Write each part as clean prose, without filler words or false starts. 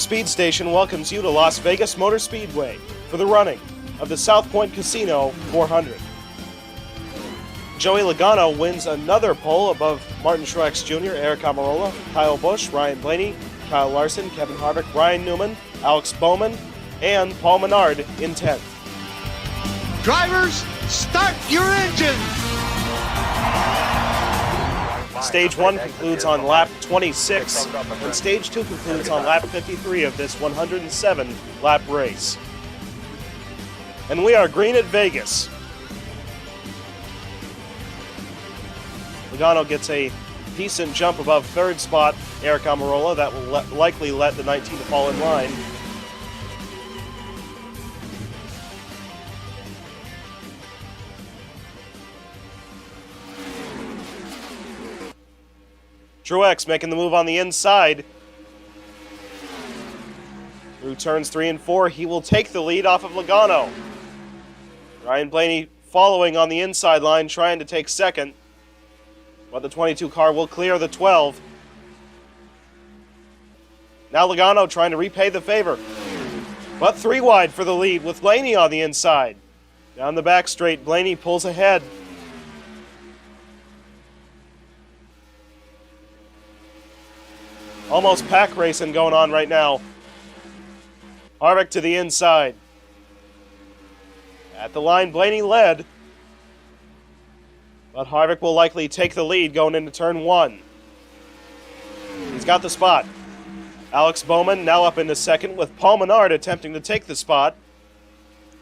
Speed Station welcomes you to Las Vegas Motor Speedway for the running of the South Point Casino 400. Joey Logano wins another pole above Martin Truex Jr., Eric Almirola, Kyle Busch, Ryan Blaney, Kyle Larson, Kevin Harvick, Ryan Newman, Alex Bowman, and Paul Menard in 10th. Drivers, start your engines! Stage 1 concludes on lap 26, and Stage 2 concludes on lap 53 of this 107-lap race. And we are green at Vegas. Logano gets a decent jump above third spot Eric Almirola. That will likely let the 19 to fall in line. Truex making the move on the inside. Through turns 3 and 4, he will take the lead off of Logano. Ryan Blaney following on the inside line, trying to take second. But the 22 car will clear the 12. Now Logano trying to repay the favor. But 3 wide for the lead with Blaney on the inside. Down the back straight, Blaney pulls ahead. Almost pack racing going on right now. Harvick to the inside. At the line, Blaney led. But Harvick will likely take the lead going into turn 1. He's got the spot. Alex Bowman now up into second with Paul Menard attempting to take the spot.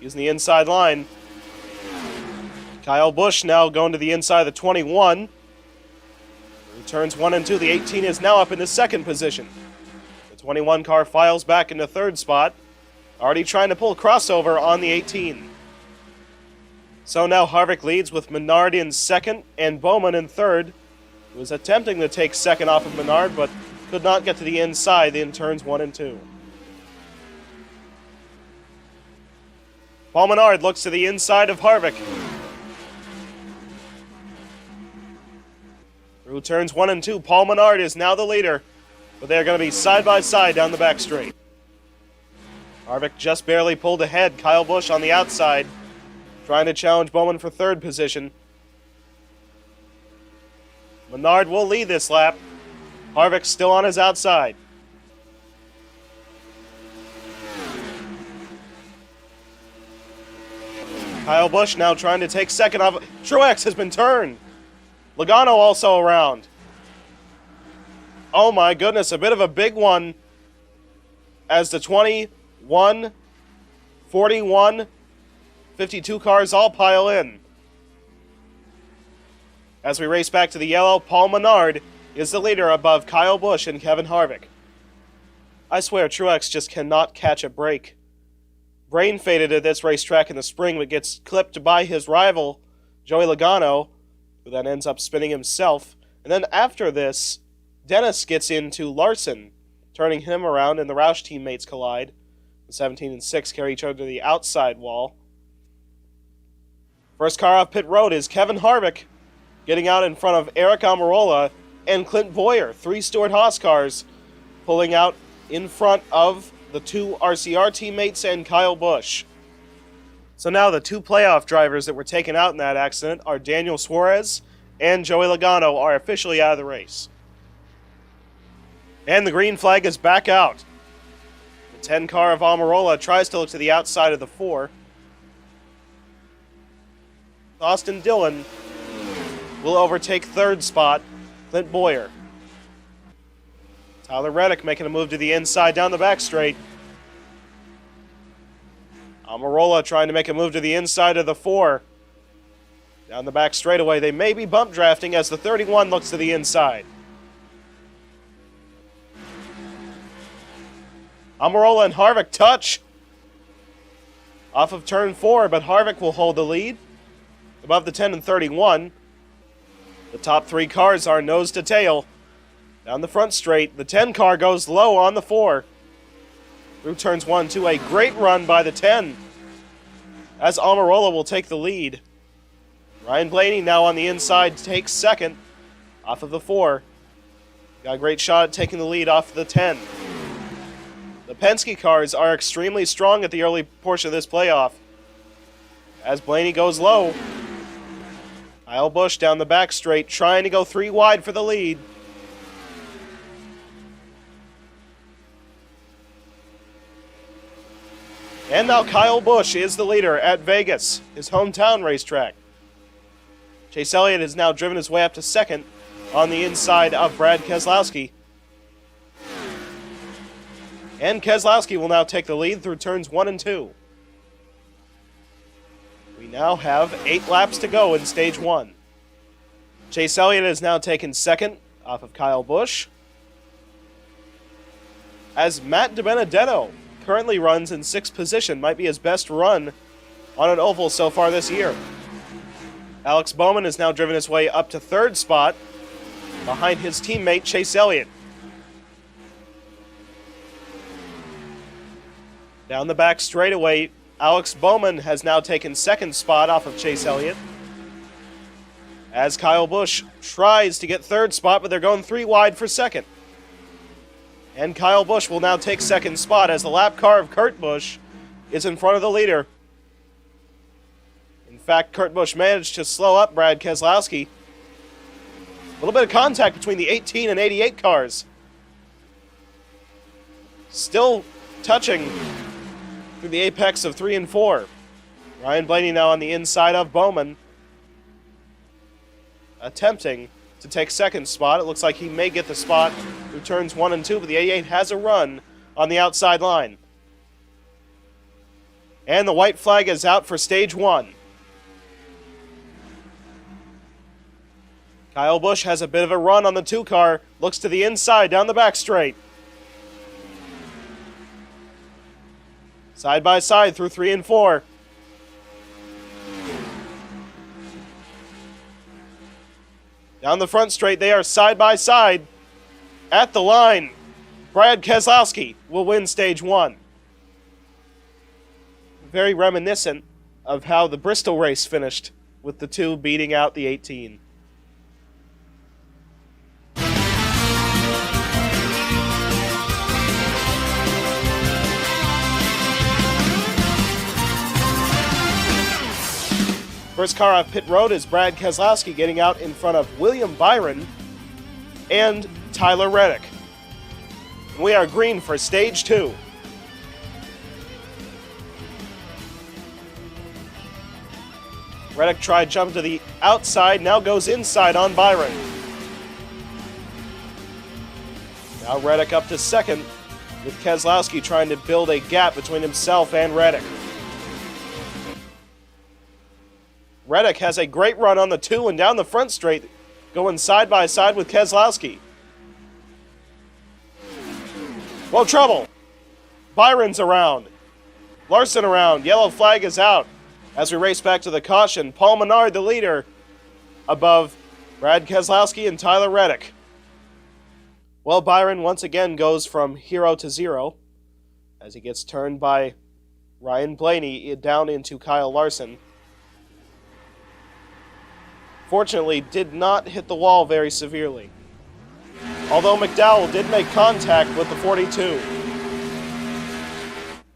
Using the inside line. Kyle Busch now going to the inside of the 21. In turns 1 and 2, the 18 is now up in the second position. The 21 car files back into third spot. Already trying to pull a crossover on the 18. So now Harvick leads with Menard in second and Bowman in third. He was attempting to take second off of Menard, but could not get to the inside in turns 1 and 2. Paul Menard looks to the inside of Harvick. Through turns 1 and 2, Paul Menard is now the leader, but they're going to be side by side down the back straight. Harvick just barely pulled ahead. Kyle Busch on the outside, trying to challenge Bowman for third position. Menard will lead this lap. Harvick still on his outside. Kyle Busch now trying to take second off. Truex has been turned. Logano also around. Oh my goodness, a bit of a big one as the 21, 41, 52 cars all pile in. As we race back to the yellow, Paul Menard is the leader above Kyle Busch and Kevin Harvick. I swear Truex just cannot catch a break. Brain faded at this racetrack in the spring, but gets clipped by his rival, Joey Logano, who then ends up spinning himself. And then after this, Dennis gets into Larson, turning him around, and the Roush teammates collide. The 17 and 6 carry each other to the outside wall. First car off pit road is Kevin Harvick, getting out in front of Eric Almirola and Clint Boyer. 3 Stewart-Haas cars pulling out in front of the 2 RCR teammates and Kyle Busch. So now the 2 playoff drivers that were taken out in that accident are Daniel Suarez and Joey Logano are officially out of the race. And the green flag is back out. The 10 car of Almirola tries to look to the outside of the 4. Austin Dillon will overtake third spot Clint Boyer. Tyler Reddick making a move to the inside down the back straight. Almirola trying to make a move to the inside of the 4. Down the back straightaway, they may be bump drafting as the 31 looks to the inside. Almirola and Harvick touch off of turn 4, but Harvick will hold the lead above the 10 and 31. The top 3 cars are nose to tail. Down the front straight, the 10 car goes low on the 4. Through turns 1 and 2, a great run by the 10. As Almirola will take the lead. Ryan Blaney now on the inside takes second off of the 4. Got a great shot at taking the lead off the 10. The Penske cars are extremely strong at the early portion of this playoff. As Blaney goes low, Kyle Busch down the back straight, trying to go 3 wide for the lead. And now Kyle Busch is the leader at Vegas, his hometown racetrack. Chase Elliott has now driven his way up to second on the inside of Brad Keselowski. And Keselowski will now take the lead through turns 1 and 2. We now have 8 laps to go in stage 1. Chase Elliott has now taken second off of Kyle Busch, as Matt DiBenedetto currently runs in 6th position, might be his best run on an oval so far this year. Alex Bowman has now driven his way up to 3rd spot behind his teammate Chase Elliott. Down the back straightaway, Alex Bowman has now taken 2nd spot off of Chase Elliott, as Kyle Busch tries to get 3rd spot, but they're going 3 wide for 2nd. And Kyle Busch will now take 2nd spot as the lap car of Kurt Busch is in front of the leader. In fact, Kurt Busch managed to slow up Brad Keselowski. A little bit of contact between the 18 and 88 cars. Still touching through the apex of 3 and 4. Ryan Blaney now on the inside of Bowman, attempting to take 2nd spot. It looks like he may get the spot through turns 1 and 2, but the 88 has a run on the outside line. And the white flag is out for stage 1. Kyle Busch has a bit of a run on the 2 car, looks to the inside down the back straight. Side by side through 3 and 4. Down the front straight, they are side by side at the line. Brad Keselowski will win stage 1. Very reminiscent of how the Bristol race finished, with the 2 beating out the 18. First car off pit road is Brad Keselowski, getting out in front of William Byron and Tyler Reddick. We are green for stage 2. Reddick tried jump to the outside, now goes inside on Byron. Now Reddick up to 2nd, with Keselowski trying to build a gap between himself and Reddick. Reddick has a great run on the 2 and down the front straight, going side by side with Keselowski. Whoa, trouble! Byron's around. Larson around. Yellow flag is out. As we race back to the caution, Paul Menard, the leader, above Brad Keselowski and Tyler Reddick. Well, Byron once again goes from hero to 0 as he gets turned by Ryan Blaney down into Kyle Larson. Fortunately, did not hit the wall very severely, although McDowell did make contact with the 42.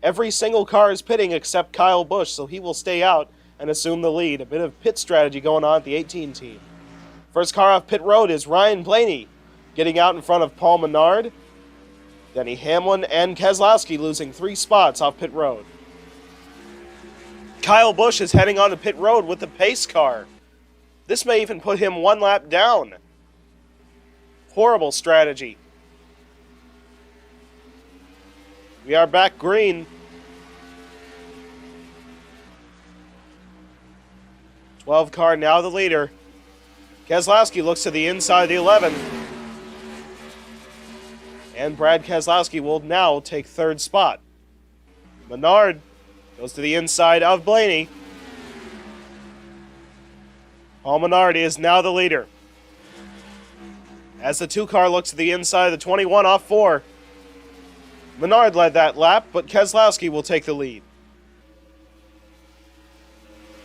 Every single car is pitting except Kyle Busch, so he will stay out and assume the lead. A bit of pit strategy going on at the 18 team. First car off pit road is Ryan Blaney, getting out in front of Paul Menard, Denny Hamlin, and Keselowski losing 3 spots off pit road. Kyle Busch is heading onto pit road with the pace car. This may even put him 1 lap down. Horrible strategy. We are back green. 12 car now the leader. Keselowski looks to the inside of the 11. And Brad Keselowski will now take 3rd spot. Menard goes to the inside of Blaney. Paul Menard is now the leader. As the 2 car looks to the inside of the 21 off 4. Menard led that lap, but Keselowski will take the lead.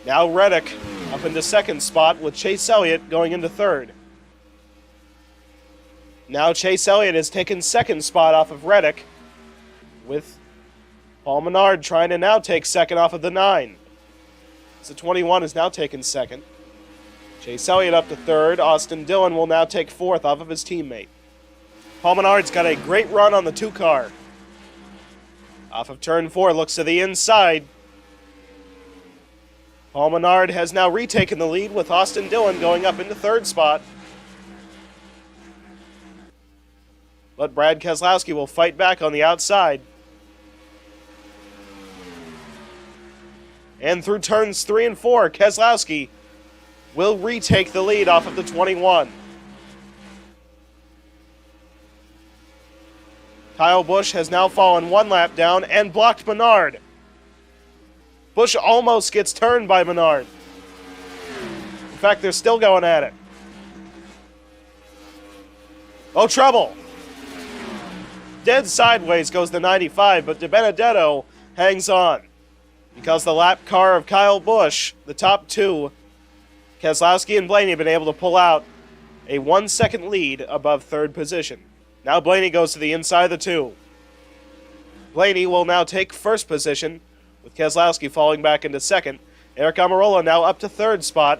Now Reddick up into 2nd spot with Chase Elliott going into 3rd. Now Chase Elliott has taken 2nd spot off of Reddick, with Paul Menard trying to now take second off of the 9. So 21 is now taken second. Chase Elliott up to third. Austin Dillon will now take fourth off of his teammate. Paul Menard's got a great run on the 2 car. Off of turn 4, looks to the inside. Paul Menard has now retaken the lead with Austin Dillon going up into third spot. But Brad Keselowski will fight back on the outside. And through turns 3 and 4, Keselowski will retake the lead off of the 21. Kyle Busch has now fallen 1 lap down and blocked Menard. Busch almost gets turned by Menard. In fact, they're still going at it. Oh, trouble! Dead sideways goes the 95, but DiBenedetto hangs on. Because the lap car of Kyle Busch, the top 2, Keselowski and Blaney have been able to pull out a 1-second lead above third position. Now Blaney goes to the inside of the 2. Blaney will now take first position, with Keselowski falling back into second. Eric Almirola now up to third spot,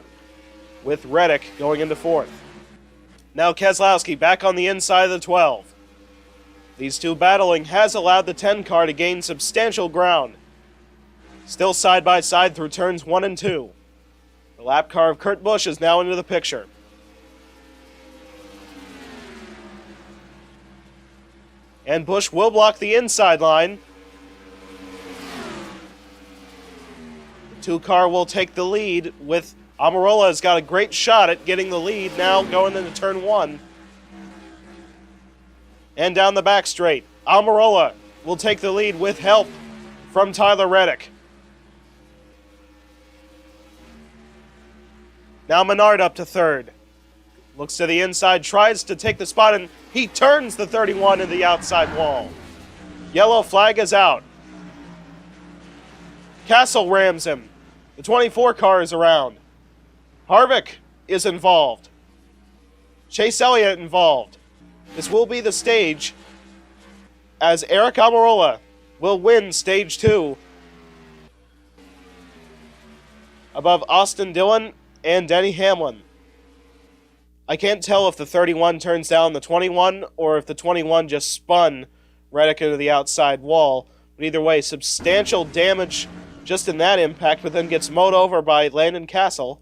with Reddick going into fourth. Now Keselowski back on the inside of the 12. These 2 battling has allowed the 10 car to gain substantial ground. Still side by side through turns 1 and 2. The lap car of Kurt Busch is now into the picture. And Busch will block the inside line. The 2 car will take the lead with Almirola has got a great shot at getting the lead now going into turn 1. And down the back straight, Almirola will take the lead with help from Tyler Reddick. Now Menard up to third. Looks to the inside, tries to take the spot, and he turns the 31 into the outside wall. Yellow flag is out. Castle rams him. The 24 car is around. Harvick is involved. Chase Elliott involved. This will be the stage as Eric Almirola will win stage 2 above Austin Dillon and Denny Hamlin. I can't tell if the 31 turns down the 21 or if the 21 just spun Reddick into the outside wall. But either way, substantial damage just in that impact, but then gets mowed over by Landon Castle.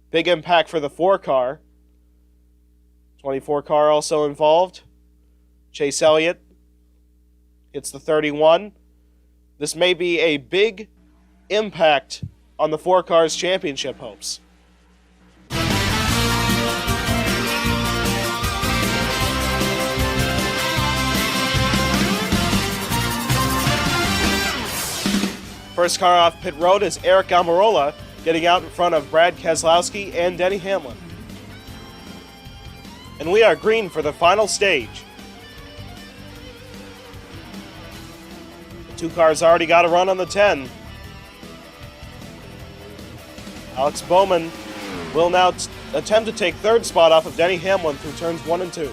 Big impact for the 4 car. 24 car also involved. Chase Elliott hits the 31. This may be a big impact on the 4 cars championship hopes. First car off pit road is Eric Almirola, getting out in front of Brad Keselowski and Denny Hamlin. And we are green for the final stage. The 2 cars already got a run on the 10. Alex Bowman will now attempt to take third spot off of Denny Hamlin through turns 1 and 2.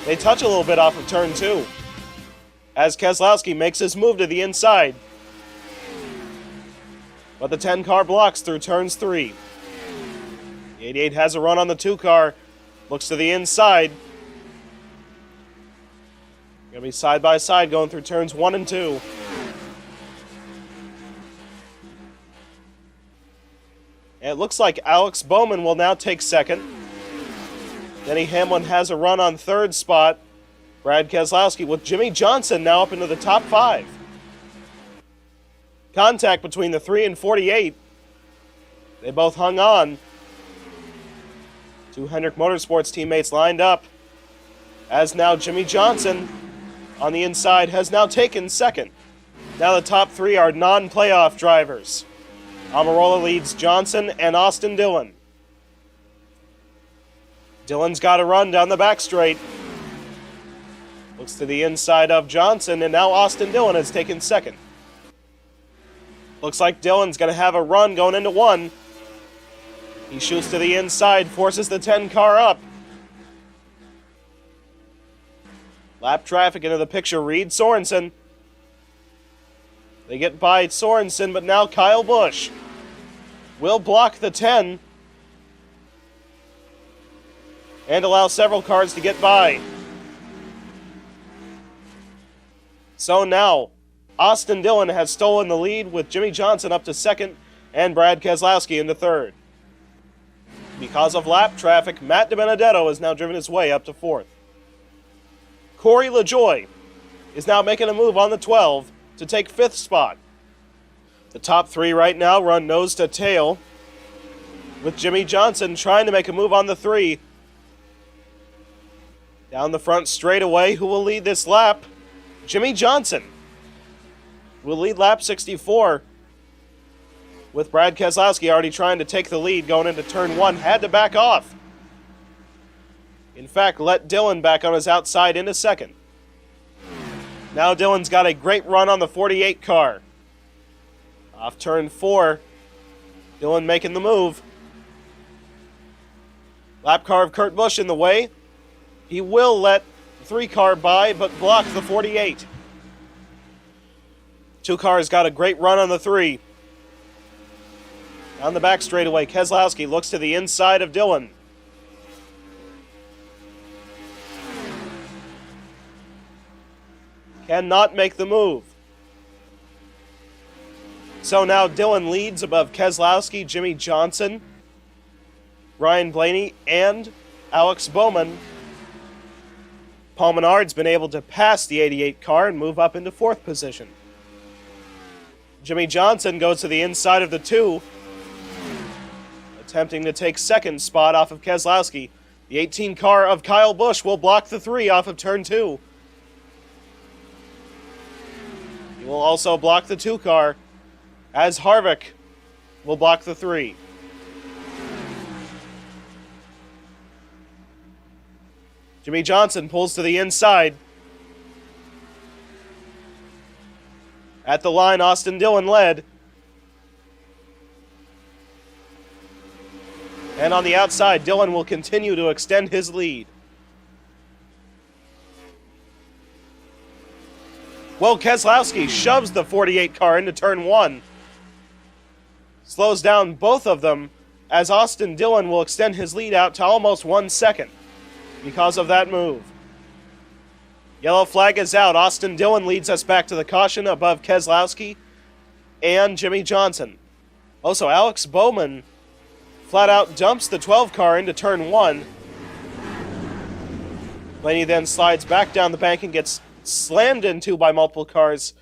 They touch a little bit off of turn 2 as Keselowski makes his move to the inside. But the 10 car blocks through turns 3. The 88 has a run on the 2 car, looks to the inside. Gonna be side by side going through turns 1 and 2. And it looks like Alex Bowman will now take second. Denny Hamlin has a run on third spot. Brad Keselowski with Jimmy Johnson now up into the top 5. Contact between the 3 and 48. They both hung on. 2 Hendrick Motorsports teammates lined up. As now Jimmy Johnson on the inside has now taken second. Now the top 3 are non-playoff drivers. Almirola leads Johnson and Austin Dillon. Dillon's got a run down the back straight. Looks to the inside of Johnson, and now Austin Dillon has taken second. Looks like Dillon's going to have a run going into 1. He shoots to the inside, forces the 10 car up. Lap traffic into the picture. Reed Sorensen. They get by Sorensen, but now Kyle Busch will block the 10 and allow several cars to get by. So now, Austin Dillon has stolen the lead with Jimmy Johnson up to second and Brad Keselowski into third. Because of lap traffic, Matt DiBenedetto has now driven his way up to fourth. Corey LaJoie is now making a move on the 12 to take fifth spot. The top three right now run nose to tail, with Jimmy Johnson trying to make a move on the 3. Down the front straightaway, who will lead this lap? Jimmy Johnson will lead lap 64, with Brad Keselowski already trying to take the lead going into turn 1. Had to back off. In fact, let Dillon back on his outside into second. Now Dillon's got a great run on the 48 car. Off turn 4, Dillon making the move. Lap car of Kurt Busch in the way. He will let the 3 car by, but block the 48. 2 cars got a great run on the 3. Down the back straightaway, Keselowski looks to the inside of Dillon. Cannot make the move. So now Dillon leads above Keselowski, Jimmy Johnson, Ryan Blaney, and Alex Bowman. Paul Menard's been able to pass the 88 car and move up into 4th position. Jimmy Johnson goes to the inside of the 2, attempting to take 2nd spot off of Keselowski. The 18 car of Kyle Busch will block the 3 off of turn 2. He will also block the 2 car, as Harvick will block the 3. Jimmy Johnson pulls to the inside. At the line, Austin Dillon led. And on the outside, Dillon will continue to extend his lead. Well, Keselowski shoves the 48 car into turn 1. Slows down both of them, as Austin Dillon will extend his lead out to almost 1 second because of that move. Yellow flag is out. Austin Dillon leads us back to the caution above Keselowski and Jimmy Johnson. Also, Alex Bowman flat out dumps the 12 car into turn 1. Blaney then slides back down the bank and gets slammed into by multiple cars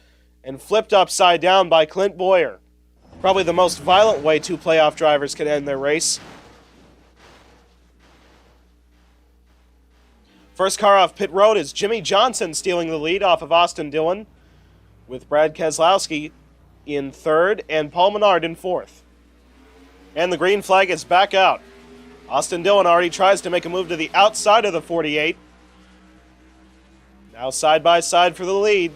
and flipped upside down by Clint Boyer. Probably the most violent way 2 playoff drivers can end their race. First car off pit road is Jimmy Johnson stealing the lead off of Austin Dillon, with Brad Keselowski in 3rd and Paul Menard in 4th. And the green flag is back out. Austin Dillon already tries to make a move to the outside of the 48. Now side by side for the lead.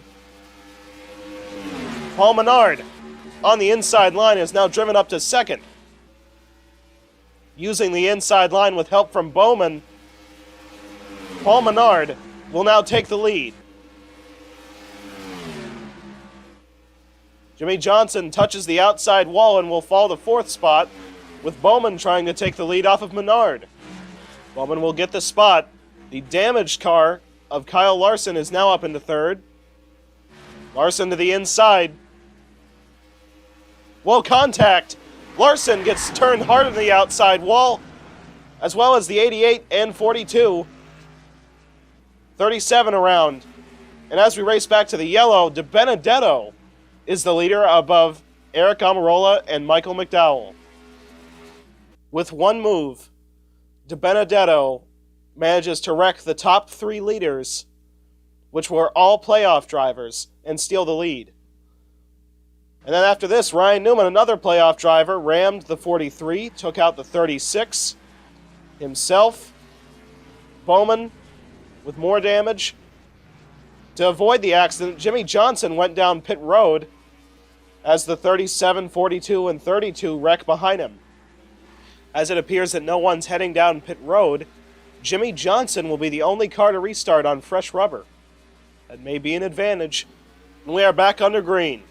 Paul Menard on the inside line is now driven up to 2nd. Using the inside line with help from Bowman, Paul Menard will now take the lead. Jimmy Johnson touches the outside wall and will fall to 4th spot, with Bowman trying to take the lead off of Menard. Bowman will get the spot. The damaged car of Kyle Larson is now up into 3rd. Larson to the inside. Whoa, contact! Larson gets turned hard on the outside wall, as well as the 88 and 42. 37 around. And as we race back to the yellow, DiBenedetto is the leader above Eric Almirola and Michael McDowell. With 1 move, DiBenedetto manages to wreck the top 3 leaders, which were all playoff drivers, and steal the lead. And then after this, Ryan Newman, another playoff driver, rammed the 43, took out the 36 himself. Bowman with more damage. To avoid the accident, Jimmy Johnson went down pit road as the 37, 42, and 32 wreck behind him. As it appears that no one's heading down pit road, Jimmy Johnson will be the only car to restart on fresh rubber. That may be an advantage. And we are back under green.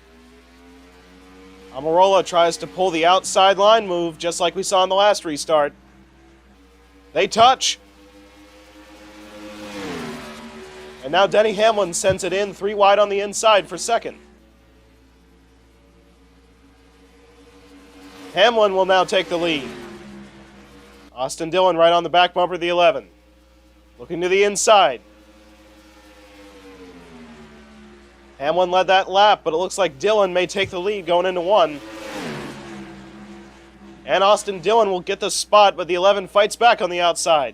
Almirola tries to pull the outside line move, just like we saw in the last restart. They touch. And now Denny Hamlin sends it in 3 wide on the inside for second. Hamlin will now take the lead. Austin Dillon right on the back bumper of the 11. Looking to the inside. Hamlin led that lap, but it looks like Dillon may take the lead going into 1. And Austin Dillon will get the spot, but the 11 fights back on the outside.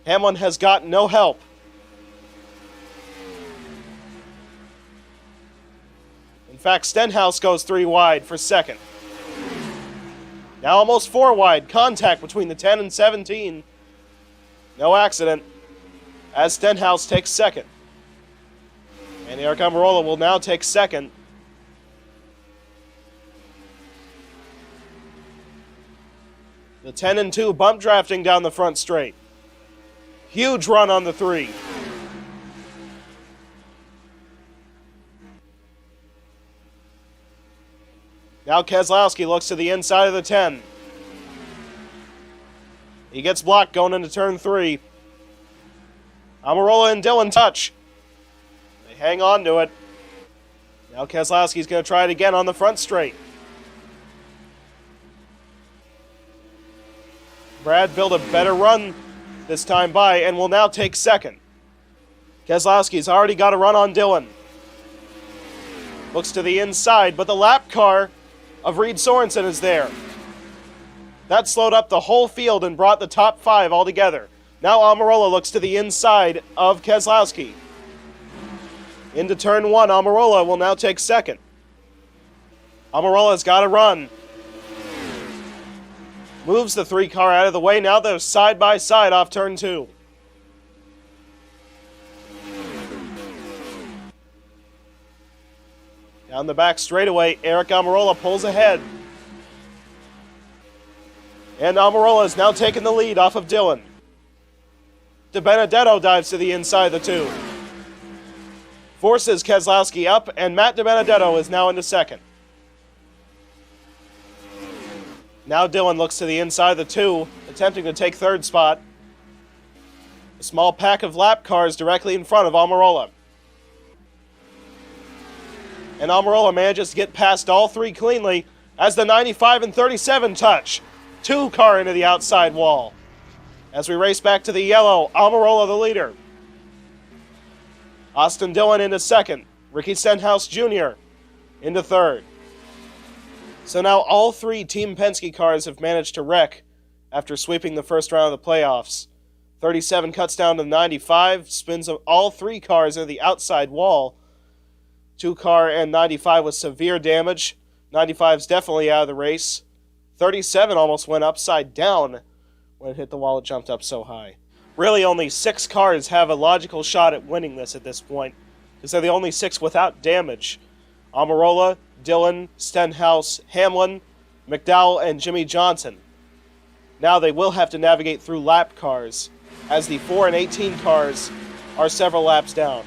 Hamlin has got no help. In fact, Stenhouse goes 3 wide for second. Now almost 4 wide. Contact between the 10 and 17. No accident, as Stenhouse takes second. And Eric Almirola will now take second. The 10 and 2 bump drafting down the front straight. Huge run on the 3. Now Keselowski looks to the inside of the 10. He gets blocked going into turn 3. Almirola and Dillon touch. They hang on to it. Now Keselowski's going to try it again on the front straight. Brad built a better run this time by and will now take second. Keselowski's already got a run on Dillon. Looks to the inside, but the lap car of Reed Sorensen is there. That slowed up the whole field and brought the top 5 all together. Now Almirola looks to the inside of Keselowski. Into turn 1, Almirola will now take second. Almirola's got a run. Moves the 3 car out of the way. Now they're side by side off turn 2. Down the back straightaway, Eric Almirola pulls ahead. And Almirola is now taking the lead off of Dillon. DiBenedetto dives to the inside of the 2. Forces Keselowski up, and Matt DiBenedetto is now into second. Now Dillon looks to the inside of the 2, attempting to take third spot. A small pack of lap cars directly in front of Almirola. And Almirola manages to get past all 3 cleanly as the 95 and 37 touch. 2 car into the outside wall. As we race back to the yellow, Almirola the leader. Austin Dillon into second. Ricky Stenhouse Jr. into third. So now all 3 Team Penske cars have managed to wreck after sweeping the first round of the playoffs. 37 cuts down to 95, spins all 3 cars into the outside wall. 2 car and 95 with severe damage. 95's definitely out of the race. 37 almost went upside down when it hit the wall. It jumped up so high. Really, only 6 cars have a logical shot at winning this at this point, because they're the only 6 without damage. Almirola, Dillon, Stenhouse, Hamlin, McDowell, and Jimmy Johnson. Now they will have to navigate through lap cars, as the 4 and 18 cars are several laps down.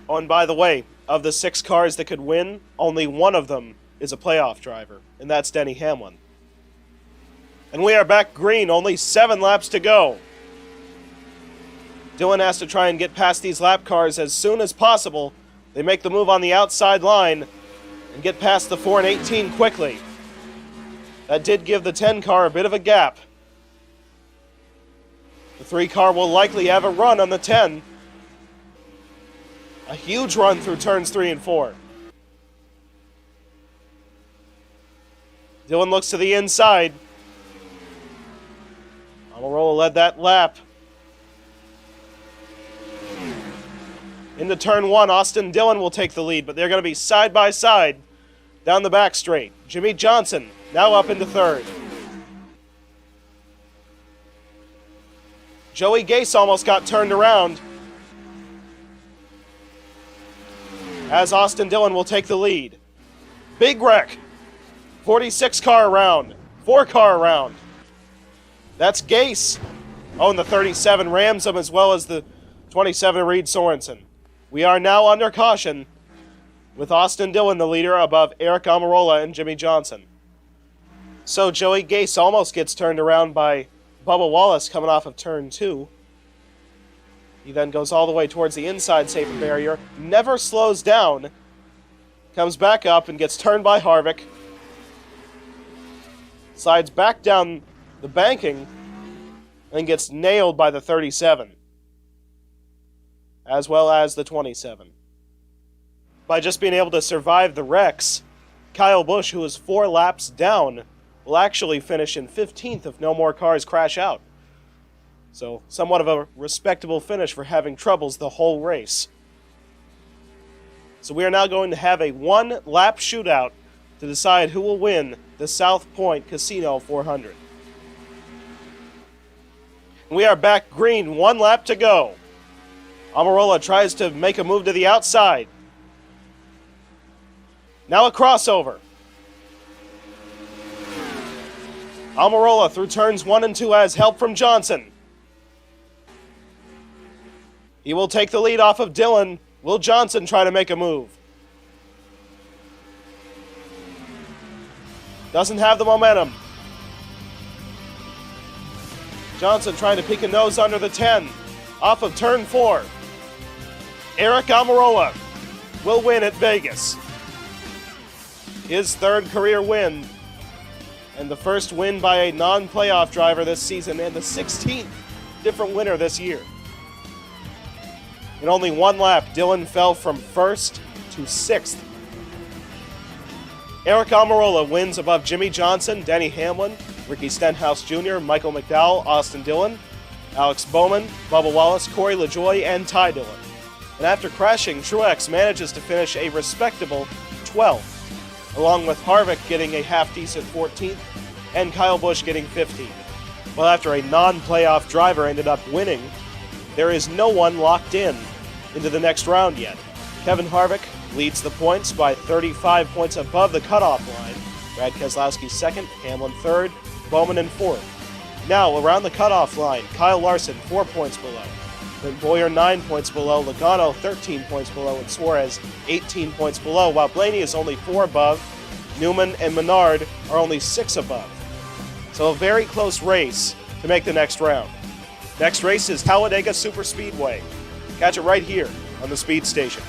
Oh, and by the way, of the 6 cars that could win, only one of them is a playoff driver, and that's Denny Hamlin. And we are back green, only 7 laps to go. Dillon has to try and get past these lap cars as soon as possible. They make the move on the outside line and get past the 4 and 18 quickly. That did give the 10 car a bit of a gap. The 3 car will likely have a run on the 10. A huge run through turns 3 and 4. Dillon looks to the inside. Almirola led that lap. Into turn 1, Austin Dillon will take the lead, but they're going to be side by side down the back straight. Jimmy Johnson now up into third. Joey Gase almost got turned around, as Austin Dillon will take the lead. Big wreck. 46 car around, 4 car around. That's Gase Oh, and the 37 rams him as well as the 27 Reed Sorensen. We are now under caution with Austin Dillon the leader above Eric Almirola and Jimmy Johnson. So Joey Gase almost gets turned around by Bubba Wallace coming off of turn 2. He then goes all the way towards the inside safety barrier, never slows down, comes back up and gets turned by Harvick, slides back down the banking, and gets nailed by the 37, as well as the 27. By just being able to survive the wrecks, Kyle Busch, who is 4 laps down, will actually finish in 15th if no more cars crash out. So, somewhat of a respectable finish for having troubles the whole race. So we are now going to have a 1-lap shootout to decide who will win the South Point Casino 400. We are back green, 1 lap to go. Almirola tries to make a move to the outside. Now a crossover. Almirola through turns 1 and 2 has help from Johnson. He will take the lead off of Dillon. Will Johnson try to make a move? Doesn't have the momentum. Johnson trying to peek a nose under the 10. Off of turn 4. Eric Almirola will win at Vegas. His 3rd career win. And the first win by a non-playoff driver this season, and the 16th different winner this year. In only 1 lap, Dillon fell from 1st to 6th. Eric Almirola wins above Jimmy Johnson, Denny Hamlin, Ricky Stenhouse Jr., Michael McDowell, Austin Dillon, Alex Bowman, Bubba Wallace, Corey LaJoie, and Ty Dillon. And after crashing, Truex manages to finish a respectable 12th, along with Harvick getting a half-decent 14th, and Kyle Busch getting 15th. Well, after a non-playoff driver ended up winning, there is no one locked into the next round yet. Kevin Harvick leads the points by 35 points above the cutoff line. Brad Keselowski 2nd, Hamlin 3rd, Bowman in 4th. Now, around the cutoff line, Kyle Larson 4 points below. Then Boyer 9 points below, Logano 13 points below, and Suarez 18 points below, while Blaney is only 4 above. Newman and Menard are only 6 above. So a very close race to make the next round. Next race is Talladega Superspeedway. Catch it right here on the Speed Station.